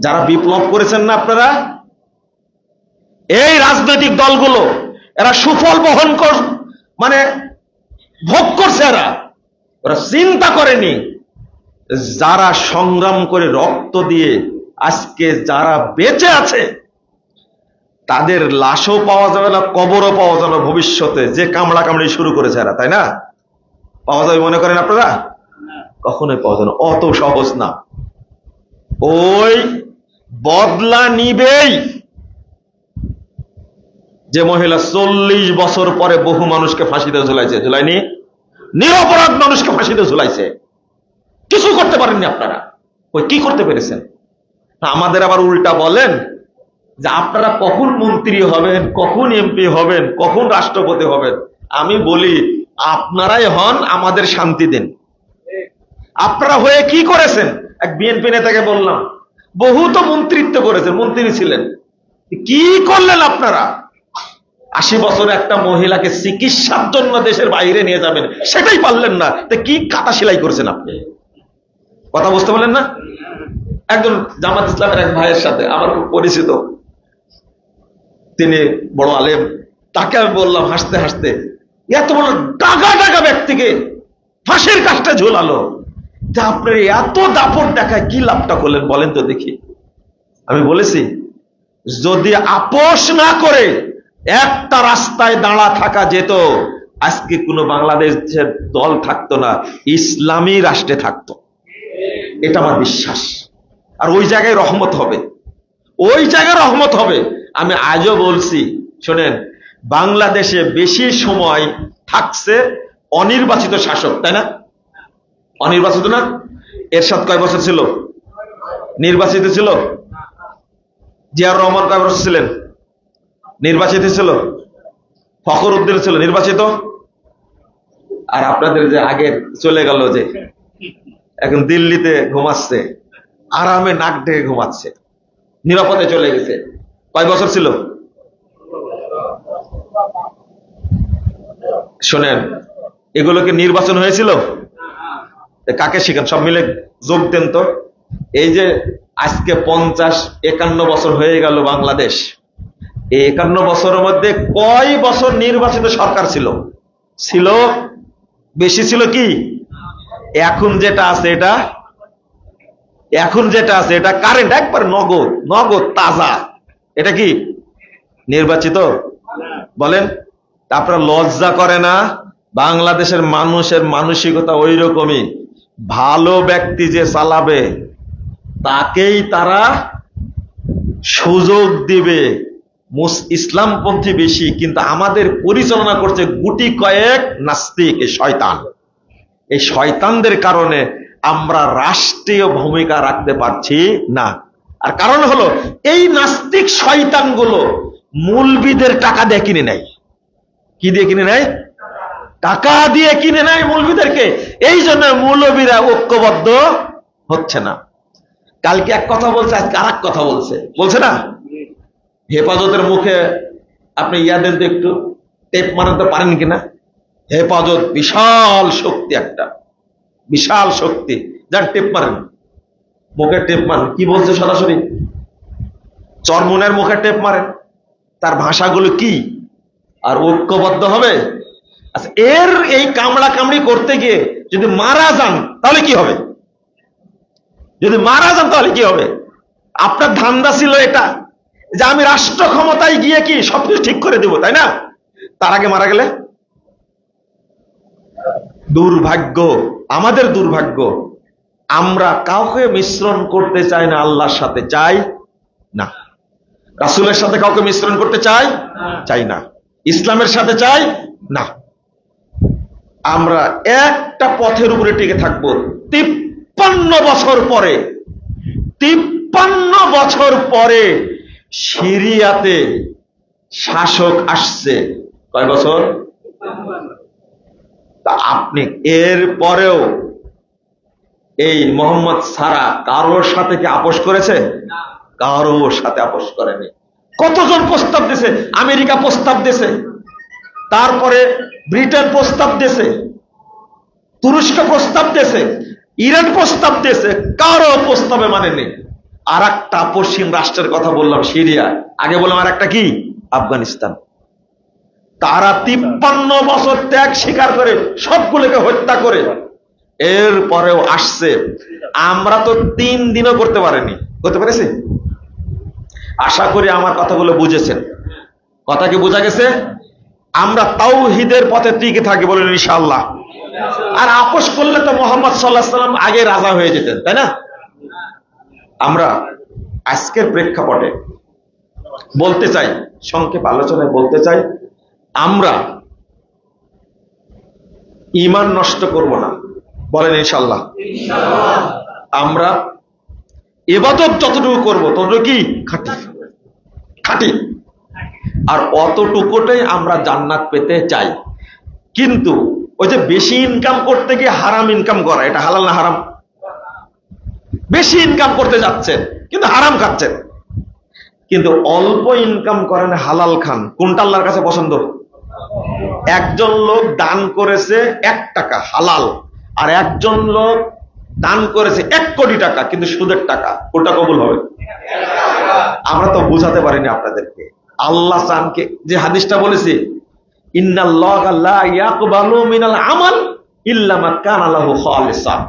[SPEAKER 1] যারা বিপ্লব করেছেন না আপনারা, এই রাজনৈতিক দলগুলো, এরা সুফল ভোগ করছে। ওরা চিন্তা করেনি যারা সংগ্রাম করে রক্ত দিয়ে আজকে যারা বেঁচে আছে, তাদের লাশও পাওয়া যাবে না, কবরও পাওয়া যাবে না ভবিষ্যতে, যে কামড়া কামড়ি শুরু করেছে এরা, তাই না? পাওয়া যাবে মনে করেন আপনারা? কখনোই পাওয়া যাবে না, অত সহজ না। ওই বদলা নিবেই। যে মহিলা 40 বছর পরে বহু মানুষকে ফাঁসিতে ঝুলাইছে, ঝুলাইনি? নিরপরাধ মানুষকে ফাঁসিতে ঝুলাইছে, কিছু করতে পারেননি আপনারা। ওই কি করতে পেরেছেন? আমাদের আবার উল্টা বলেন যে আপনারা কখন মন্ত্রী হবেন, কখন এমপি হবেন, কখন রাষ্ট্রপতি হবেন। আমি বলি আপনারাই হন, আমাদের শান্তি দিন। আপনারা হয়ে কি করেছেন? এক বিএনপি নেতাকে বললাম, বহু তো মন্ত্রিত্ব করেছেন, মন্ত্রী ছিলেন, কি করলেন আপনারা? 80 বছর একটা মহিলাকে চিকিৎসার জন্য দেশের বাইরে নিয়ে যাবেন, সেটাই পারলেন না। তো কি কাটা সেলাই করেছেন আপনি? কথা বুঝতে পারলেন না? একজন জামাত ইসলামের এক ভাইয়ের সাথে আমার খুব পরিচিত, তিনি বড় আলেম, তাকে আমি বললাম হাসতে হাসতে, এত বড় টাকা ব্যক্তিকে ফাঁসির কাজটা ঝোলালো, যে আপনার এত দাপট দেখায় কি লাভটা করলেন বলেন তো দেখি। আমি বলেছি যদি আপোষ না করে একটা রাস্তায় দাঁড়া থাকা যেত, আজকে কোনো বাংলাদেশের দল থাকতো না, ইসলামী রাষ্ট্রে থাকতো। এটা আমার বিশ্বাস। আর ওই জায়গায় রহমত হবে, ওই জায়গায় রহমত হবে। আমি আজও বলছি, শোনেন, বাংলাদেশে বেশি সময় থাকছে অনির্বাচিত শাসক, তাই না? অনির্বাচিত না? এরশাদ কয় বছর ছিল? নির্বাচিত ছিল। জিয়াউর রহমান কয় বছর ছিলেন? নির্বাচিত ছিল। ফখর উদ্দিন ছিল নির্বাচিত। আর আপনাদের যে আগে চলে গেল যে এখন দিল্লিতে ঘুমাচ্ছে, আরামে নাক ডেকে ঘুমাচ্ছে, নিরাপদে চলে গেছে। কয় বছর ছিল? শোনেন, এগুলোকে নির্বাচন হয়েছিল? কাকে শিখান? সব মিলে যোগ দেন তো। এই যে আজকে 50-51 বছর হয়ে গেল বাংলাদেশ, এই 51 বছরের মধ্যে কয় বছর নির্বাচিত সরকার ছিল? ছিল বেশি ছিল কি? এখন যেটা আছে এটা কারেন্ট, একবার নগদ নগদ তাজা। এটা কি নির্বাচিত? বলেন। আপনারা লজ্জা করে না? বাংলাদেশের মানুষের মানসিকতা ওই রকমই, ভালো ব্যক্তি যে চালাবে তাকেই তারা সুযোগ দিবে। ইসলামপন্থী বেশি, কিন্তু আমাদের পরিচালনা করছে গুটি কয়েক নাস্তিক, শয়তান। এই শয়তানদের কারণে আমরা রাষ্ট্রীয় ভূমিকা রাখতে পারছি না। আর কারণ হলো এই নাস্তিক শয়তানগুলো মৌলবীদের টাকা দিয়ে কিনে নেয়। কি দিয়ে কিনে নেয়? টাকা দিয়ে কিনে নেয় মৌলবীদেরকে। এই জন্য মৌলবীরা ঐক্যবদ্ধ হচ্ছে না। কালকে এক কথা বলছে, আজকে আর এক কথা বলছে না। হেফাজতের মুখে আপনি দেন তো, একটু টেপ মারাতে পারেন কিনা? হেফাজত বিশাল শক্তি, একটা বিশাল শক্তি। যান টেপ মারেন, মুখে টেপ মারেন। কি বলছে সরাসরি? চরমনের মুখে টেপ মারেন, তার ভাষাগুলো কি? আর ঐক্যবদ্ধ হবে? আচ্ছা, এর এই কামড়া কামড়ি করতে গিয়ে যদি মারা যান তাহলে কি হবে? যদি মারা যান তাহলে কি হবে? আপনার ধান্দা ছিল এটা যে আমি রাষ্ট্র ক্ষমতায় গিয়ে কি সবকিছু ঠিক করে দেব, তাই না? তার আগে মারা গেলে দুর্ভাগ্য, আমাদের দুর্ভাগ্য। আমরা কাউকে মিশ্রণ করতে চাই না, আল্লাহর সাথে চাই না, রাসূলের সাথে কাউকে মিশ্রণ করতে চাই না, ইসলামের সাথে চাই না। আমরা একটা পথের উপরে টিকে থাকবো। 53 বছর পরে, 53 বছর পরে সিরিয়াতে শাসক আসছে। কয় বছর? তা আপনি এর পরেও এই মোহাম্মদ সারা কারোর সাথে কি আপোষ করেছে? কারোর সাথে আপোষ করেনি। কতজন প্রস্তাব দিয়েছে? আমেরিকা প্রস্তাব দিয়েছে, তারপরে ব্রিটেন প্রস্তাব দিয়েছে, তুরস্ক প্রস্তাব দিয়েছে, ইরান প্রস্তাব দিয়েছে, কারো প্রস্তাবে মানেনি। আর একটা পশ্চিম রাষ্ট্রের কথা বললাম, সিরিয়া। আগে বললাম আর একটা কি? আফগানিস্তান। তারা 53 বছর ত্যাগ স্বীকার করে সবগুলোকে হত্যা করে এর পরেও আসছে। আমরা তো 3 দিনও করতে পেরেছি। আশা করি আমার কথাগুলো বুঝেছেন। কথা কি বোঝা গেছে? আমরা তাওহীদের পথে টিকে থাকি, বলেন ইনশাআল্লাহ। আর আপোষ করলে তো মুহাম্মদ সাল্লাল্লাহু আলাইহি ওয়াসাল্লাম আগে রাজা হয়ে যেতেন, তাই না? আমরা আজকের প্রেক্ষাপটে বলতে চাই, সংক্ষেপ আলোচনায় বলতে চাই, আমরা ঈমান নষ্ট করব না, বলেন ইনশাআল্লাহ। আমরা ইবাদত যতটুকু করব ততটুকু কি খাঁটি, আর অতটুকুটাই আমরা জান্নাত পেতে চাই। কিন্তু ওই যে বেশি ইনকাম করতে গিয়ে হারাম ইনকাম করা, এটা হালাল না হারাম? বেশি ইনকাম করতে যাচ্ছেন কিন্তু হারাম খাচ্ছেন। কিন্তু অল্প ইনকাম করেন, হালাল খান, কোনটা আল্লাহর কাছে পছন্দ? একজন লোক দান করেছে 1 টাকা, হালাল। আর একজন লোক দান করেছে 1 কোটি টাকা, কিন্তু সুদের টাকা, কোনটা কবুল হবে? আমরা তো বুঝাতে পারিনি আপনাদেরকে। আল্লাহ চানকে যে হাদিসটা বলেছি, ইন্নাল্লাহা লা ইয়াকবালু মিনাল আমাল ইল্লা মা কানা লাহু খালিসান।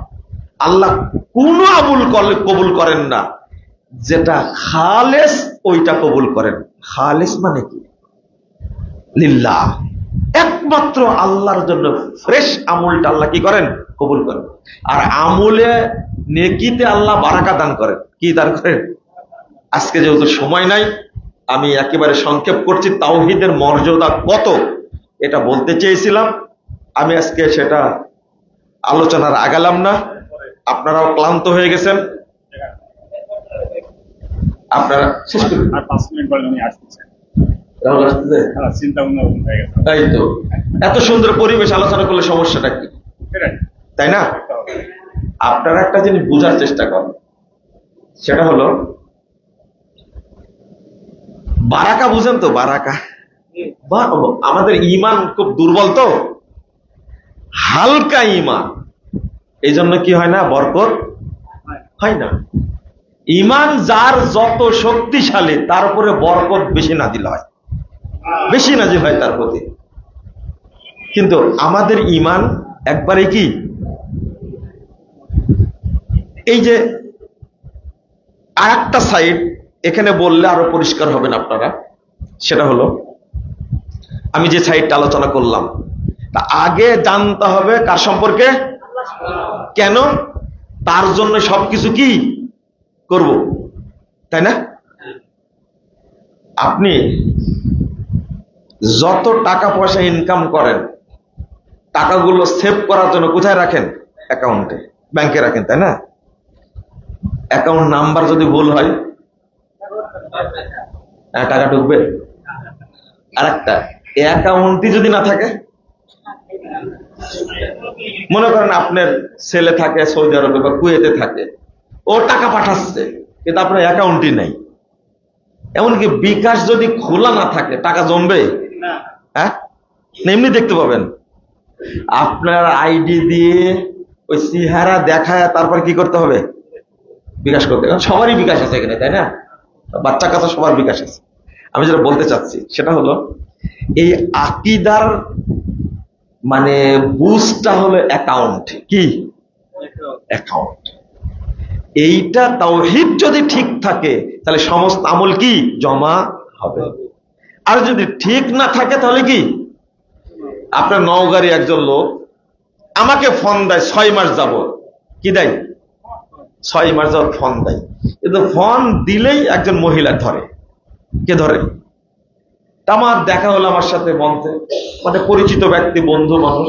[SPEAKER 1] আল্লাহ কোন আমল কবুল করেন না, যেটা খালেস ওইটা কবুল করেন। খালেস মানে কি? লিল্লাহ, একমাত্র আল্লাহর জন্য ফ্রেশ আমলটা আল্লাহ কি করেন? কবুল করেন। আর আমলে নেকিতে আল্লাহ বারাকা দান করেন। কি দান করেন? আজকে যেহেতু সময় নাই, আমি একেবারে সংক্ষেপ করছি। তাওহীদের মর্যাদা কত এটা বলতে চেয়েছিলাম, আমি আজকে সেটা আলোচনার আগালাম না। আপনারাও ক্লান্ত হয়ে গেছেন, আপনারা শেষ করুন।
[SPEAKER 2] আর 5 মিনিট পরে উনি আসতেছেন। চিন্তা ভাবনা হয়ে গেছে।
[SPEAKER 1] তাই তো, এত সুন্দর পরিবেশ আলোচনা করলে সমস্যাটা কি, তাই না? আপনারা একটা জিনিস বোঝার চেষ্টা করেন, সেটা হলো বারাকা। বুঝেন তো বারাকা? আমাদের ইমান খুব দুর্বল তো, হালকা ইমান, এই জন্য কি হয় না, বরকত হয় না। ইমান যার যত শক্তিশালী তার উপরে বরকত বেশি নাজিল হয়, বেশি নাজিল হয় তার প্রতি। কিন্তু আমাদের ইমান একবারে কি, এই যে আরেকটা সাইড এখানে বললে আরো পরিষ্কার হবেন আপনারা, সেটা হলো আমি যে সাইডটা আলোচনা করলাম, তা আগে জানতে হবে কার সম্পর্কে, কেন, তার জন্য সবকিছু কি করব, তাই না? আপনি যত টাকা পয়সা ইনকাম করেন, টাকাগুলো সেভ করার জন্য কোথায় রাখেন? অ্যাকাউন্টে, ব্যাংকে রাখেন, তাই না? অ্যাকাউন্ট নাম্বার যদি ভুল হয় টাকা ঢুকবে? আর একটা অ্যাকাউন্টই যদি না থাকে, মনে করেন আপনার ছেলে থাকে সৌদি আরবে বা কুয়েতে থাকে, ও টাকা পাঠাচ্ছে কিন্তু আপনার অ্যাকাউন্টই নাই, এমনকি বিকাশ যদি খোলা না থাকে টাকা জমবে? হ্যাঁ, এমনি দেখতে পাবেন। আপনার আইডি দিয়ে ওই চেহারা দেখায় তারপর কি করতে হবে? বিকাশ করতে। কারণ সবারই বিকাশ আছে এখানে, তাই না? বাচ্চা কাচ্চা সবার বিকাশ আছে। আমি যেটা বলতে চাচ্ছি সেটা হলো এই আকীদার মানে বুঝটা হলো অ্যাকাউন্ট। কি অ্যাকাউন্ট? এইটা তাওহীদ যদি ঠিক থাকে তাহলে সমস্ত আমল কি জমা হবে, আর যদি ঠিক না থাকে তাহলে কি? আপনার নওগাঁরই একজন লোক আমাকে ফোন দেয় 6 মাস যাবত, কি দেয়? 6 মাস যাবত ফোন দেয়, কিন্তু ফোন দিলেই একজন মহিলা ধরে। কে ধরে? আমার দেখা হলো আমার সাথে মঞ্চে, মানে পরিচিত ব্যক্তি, বন্ধু মানুষ,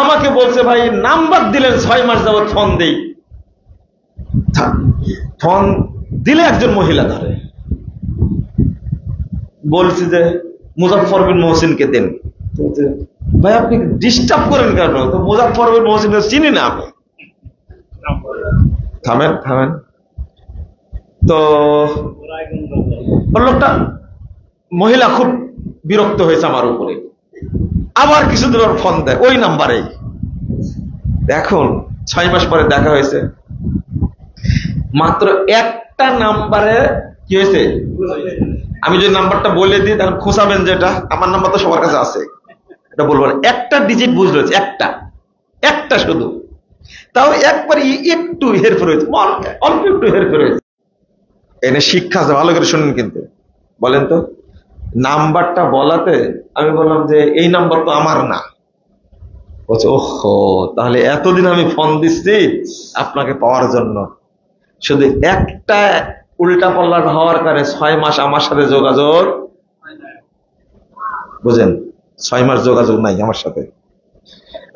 [SPEAKER 1] আমাকে বলছে ভাই নাম্বার দিলেন 6 মাস যাবত ফোন দেই, ফোন দিলে একজন মহিলা ধরে। বলছি যে মুজাফফর বিন মহসিনকে দেন। ভাই আপনি ডিস্টার্ব করেন কেন? তো মুজাফফর বিন মহসিনকে চিনি না আমি। থামেন থামেন। তো লোকটা মহিলা খুব বিরক্ত হয়েছে আমার উপরে, আবার কিছুদিন ওর ফোন দেয় ওই নাম্বারেই। এখন 6 মাস পরে দেখা হয়েছে, মাত্র একটা নাম্বারে কি হয়েছে? আমি যদি নাম্বারটা বলে দিই তাহলে খোঁচাবেন, যেটা আমার নাম্বার তো সবার কাছে আছে, এটা বলবো না। একটা ডিজিট বুঝতে হয়েছে, একটা শুধু, তাও একবার একটু হেরফের হয়েছে, অল্প একটু হেরফের হয়েছে। এনে শিক্ষা আছে, ভালো করে শুনুন কিন্তু। বলেন তো, নাম্বারটা বলাতে আমি বললাম যে এই নাম্বার তো আমার না। বলছে ওহো, তাহলে এতদিন আমি ফোন দিচ্ছি আপনাকে পাওয়ার জন্য, শুধু একটা উল্টা পাল্লার হওয়ার কারণে 6 মাস আমার সাথে যোগাযোগ, বুঝেন? 6 মাস যোগাযোগ নাই আমার সাথে।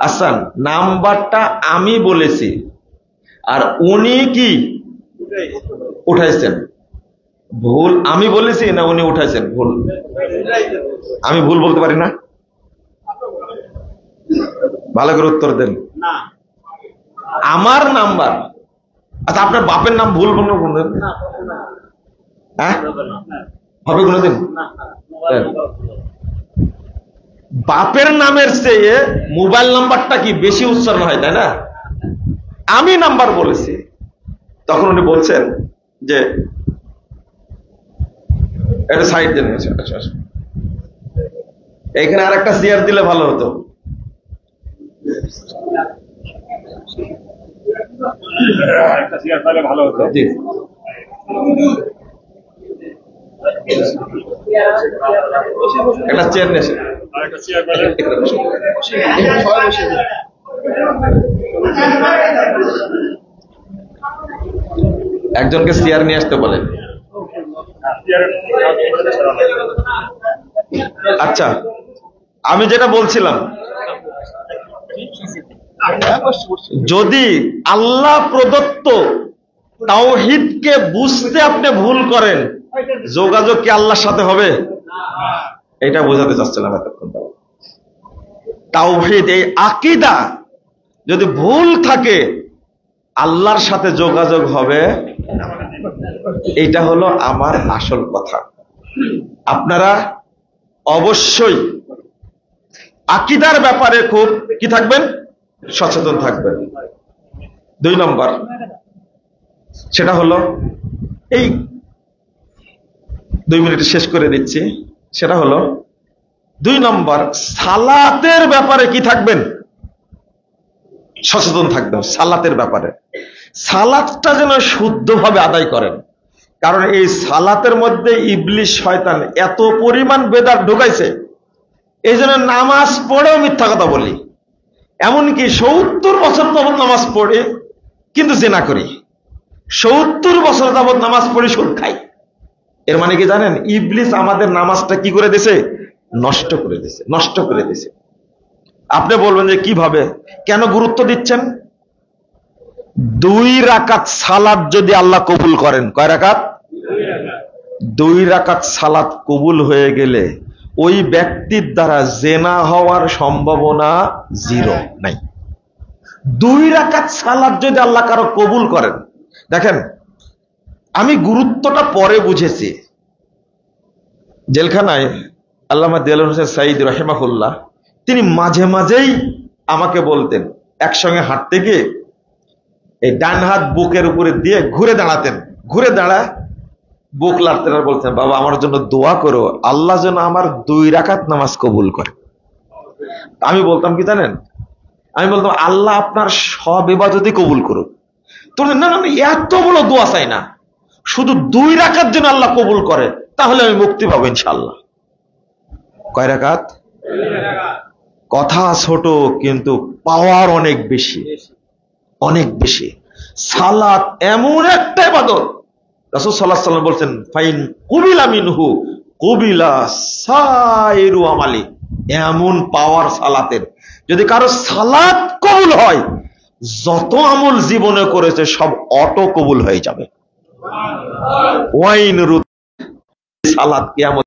[SPEAKER 1] আচ্ছা, নাম্বারটা আমি বলেছি আর উনি কি উঠাইছেন? ভুল আমি বলেছি না উনি উঠাইছেন? ভুল আমি ভুল বলতে পারি না? ভালো করে উত্তর দেন। আমার নাম্বার, আচ্ছা আপনার বাপের নাম ভুল বলবো কোনদিন? হ্যাঁ, হবে কোনদিন? বাপের নামের চেয়ে মোবাইল নাম্বারটা কি বেশি উচ্চারণ হয়, তাই না? আমি নাম্বার বলেছি, তখন উনি বলছেন যে এটা সাইড দেন, এখানে আর একটা চেয়ার দিলে ভালো হতো। জি, একটা চেয়ার নিয়ে আসেন। একজনকে চেয়ার নিয়ে আসতে বলেন। আচ্ছা, আমি যেটা বলছিলাম, যদি আল্লাহ প্রদত্ত তাওহীদকে বুঝতে আপনি ভুল করেন, যোগাযোগ কি আল্লাহর সাথে হবে? এটা বোঝাতে চাচ্ছিলাম এতক্ষণ। তাওহীদ, এই আকীদা যদি ভুল থাকে আল্লাহর সাথে যোগাযোগ হবে না। এটা হলো আমার আসল কথা। আপনারা অবশ্যই আকীদার ব্যাপারে খুব কি থাকবেন, সচেতন থাকবেন। 2 নম্বর, সেটা হলো এই 2 মিনিটে শেষ করে দিচ্ছি। সেটা হলো 2 নম্বর, সালাতের ব্যাপারে কি থাকবেন, সচেতন থাকবেন। সালাতের ব্যাপারে সালাতটা যেন শুদ্ধভাবে আদায় করেন, কারণ এই সালাতের মধ্যে ইবলিস শয়তান এত পরিমাণ বেদাত ঢুকাইছে, এই জন্য নামাজ পড়েও মিথ্যা কথা বলি। এমনকি 70 বছর যাবত নামাজ পড়ে কিন্তু জিনা করি, 70 বছর যাবত নামাজ পড়ে সুদ খাই। এর মানে কি জানেন, ইবলিস আমাদের নামাজটা কি করে দিয়েছে, নষ্ট করে দিয়েছে, নষ্ট করে দিয়েছে। আপনি বলবেন যে কিভাবে, কেন গুরুত্ব দিচ্ছেন? 2 রাকাত সালাত যদি আল্লাহ কবুল করেন, কয় রাকাত? 2 রাকাত সালাত কবুল হয়ে গেলে ওই ব্যক্তির দ্বারা জেনা হওয়ার সম্ভাবনা 0 নাই। 2 রাকাত সালাত যদি আল্লাহ কারো কবুল করেন, দেখেন আমি গুরুত্বটা পরে বুঝেছি। জেলখানায় আল্লামা দেলোয়ার হোসেন সাঈদী রাহিমাহুল্লাহ তিনি মাঝে মাঝেই আমাকে বলতেন, একসঙ্গে হাঁটতে গিয়ে এই ডান হাত বুকের উপরে দিয়ে ঘুরে দাঁড়াতেন, ঘুরে দাঁড়া বুক লাড়তেন আর বলতেন, বাবা আমার জন্য দোয়া করো, আল্লাহ যেন আমার 2 রাকাত নামাজ কবুল করে। আমি বলতাম কি জানেন, আমি বলতাম আল্লাহ আপনার সব ইবাদতই কবুল করুক। তো না না, এত বড় দোয়া চাই না, শুধু 2 রাকাত যেন আল্লাহ কবুল করে, তাহলে আমি মুক্তি পাবো ইনশাআল্লাহ। কয় রাকাত? কথা ছোট কিন্তু পাওয়ার অনেক বেশি, অনেক বেশি। সালাত এমন একটা ইবাদত, রাসূল সাল্লাল্লাহু আলাইহি ওয়াসাল্লাম বলছেন, ফাইন কুবিলা মিনহু কুবিলা সাইরু আমালি। এমন পাওয়ার সালাতের, যদি কারো সালাত কবুল হয়, যত আমল জীবনে করেছে সব অটো কবুল হয়ে যাবে। ওয়াইন রু সালাত কিয়ামত